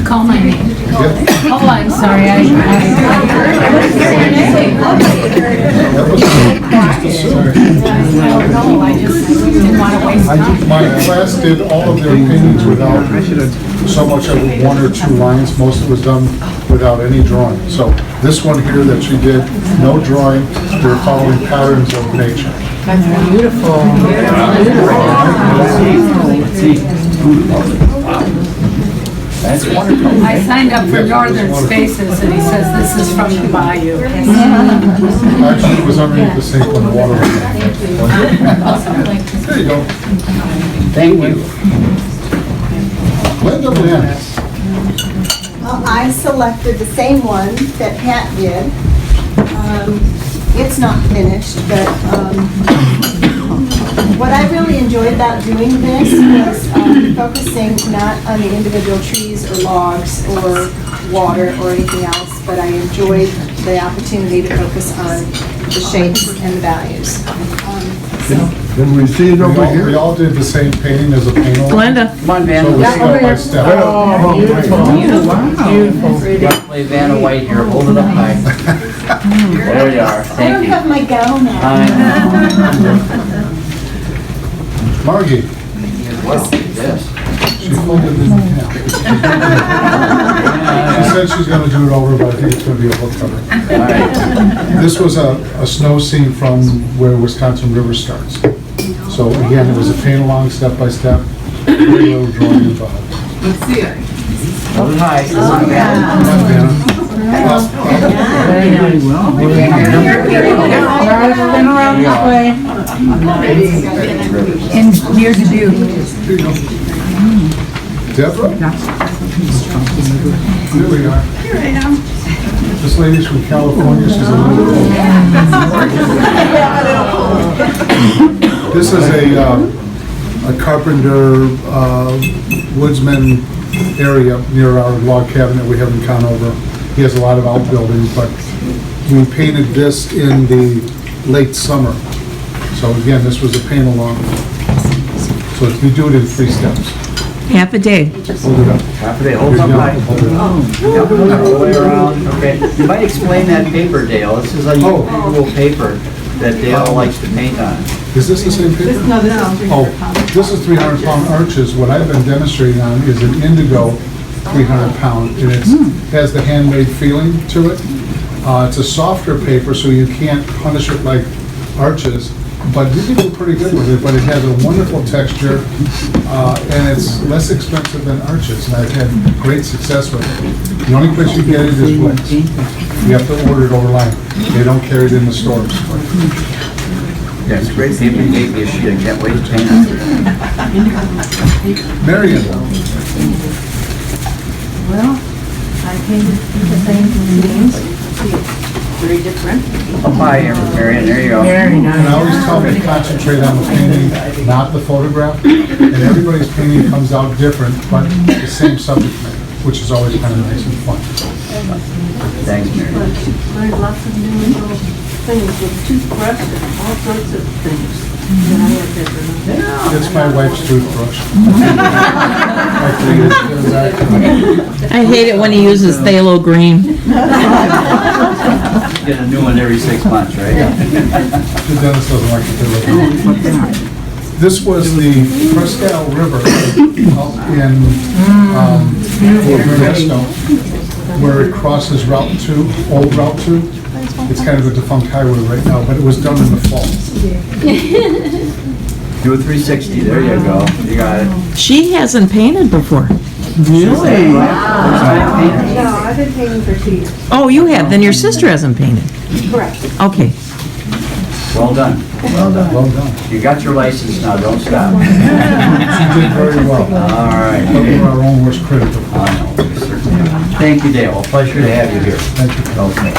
call my name? Oh, I'm sorry. That was No, I just didn't want to waste time. my class did all of their paintings without so much of one or two lines. Most of it was done without any drawing. So this one here that she did, no drawing, they're following patterns of nature. That's beautiful. Let's see. That's wonderful. I signed up for Northern Spaces, and he says this is from the Bayou. Actually, it was underneath the sink when the water was in. There you go. Thank you. Linda Lynn. I selected the same one that Pat did. It's not finished, but what I really enjoyed about doing this was focusing not on the individual trees or logs or water or anything else, but I enjoyed the opportunity to focus on the shapes and the values. Can we see it over here? We all did the same painting as a painter. Glenda. Come on, Van. So we're step by step. Oh, beautiful. Beautiful. You gotta play Vanna White here. Hold it up high. There you are. I Thank don't you. have my gown now. I know. Margie, Well, yes. she folded it in half. She said she's gonna do it over, but I think it's gonna be a book cover. All right. This was a snow scene from where Wisconsin River starts. So again, it was a paint along step by step, very little drawing involved. Hold it high. Come on, Van. Come on, Vanna. Very well. Spin around this way. Engineer to do. Here you go. Deborah? Here we are. Here I am. This lady's from California, she's a little cold. This is a carpenter, woodsman area near our log cabin that we have in Conover. He has a lot of outbuildings, but we painted this in the late summer. So again, this was a paint along. So you do it in 3 steps. Half a day. Hold it up. Half a day. Hold it up high. Hold it up. Yep, all the way around. Okay. You might explain that paper, Dale. This is a unusual paper that Dale likes to paint on. Is this the same paper? No, this is 300 pounds. Oh, this is 300-pound arches. What I've been demonstrating on is an indigo 300-pound, and it has the handmade feeling to it. It's a softer paper, so you can't punish it like arches, but you can do pretty good with it. But it has a wonderful texture, and it's less expensive than arches, and I've had great success with it. The only place you get it is Wix. You have to order it over line. They don't carry it in the stores. Yeah, it's great paper. You gave me a sheet. I can't wait to paint on it. Marion. Well, I painted the same scenes. Very different. Up high here, Marion. There you go. Very nice. And I always tell them to concentrate on the painting, not the photograph. And everybody's painting comes out different, but the same subject matter, which is always kind of nice and fun. Thanks, Marion. Learned lots of new little things with toothbrush and all sorts of things that I had never known. It's my wife's toothbrush. I hate it when he uses phthalo green. Get a new one every 6 months, right? The dentist doesn't like it. This was the Prescal River up in Ernesto, where it crosses Route 2, old Route 2. It's kind of a defunct highway right now, but it was done in the fall. Do a 360. There you go. You got it. She hasn't painted before. Really? No, I've been painting for 2 years. Oh, you have, then your sister hasn't painted. Correct. Okay. Well done. Well done. Well done. You got your license now. Don't stop. She did very well. All right. But we're our own worst critic. I know. Certainly. Thank you, Dale. A pleasure to have you here. Thank you. Okay.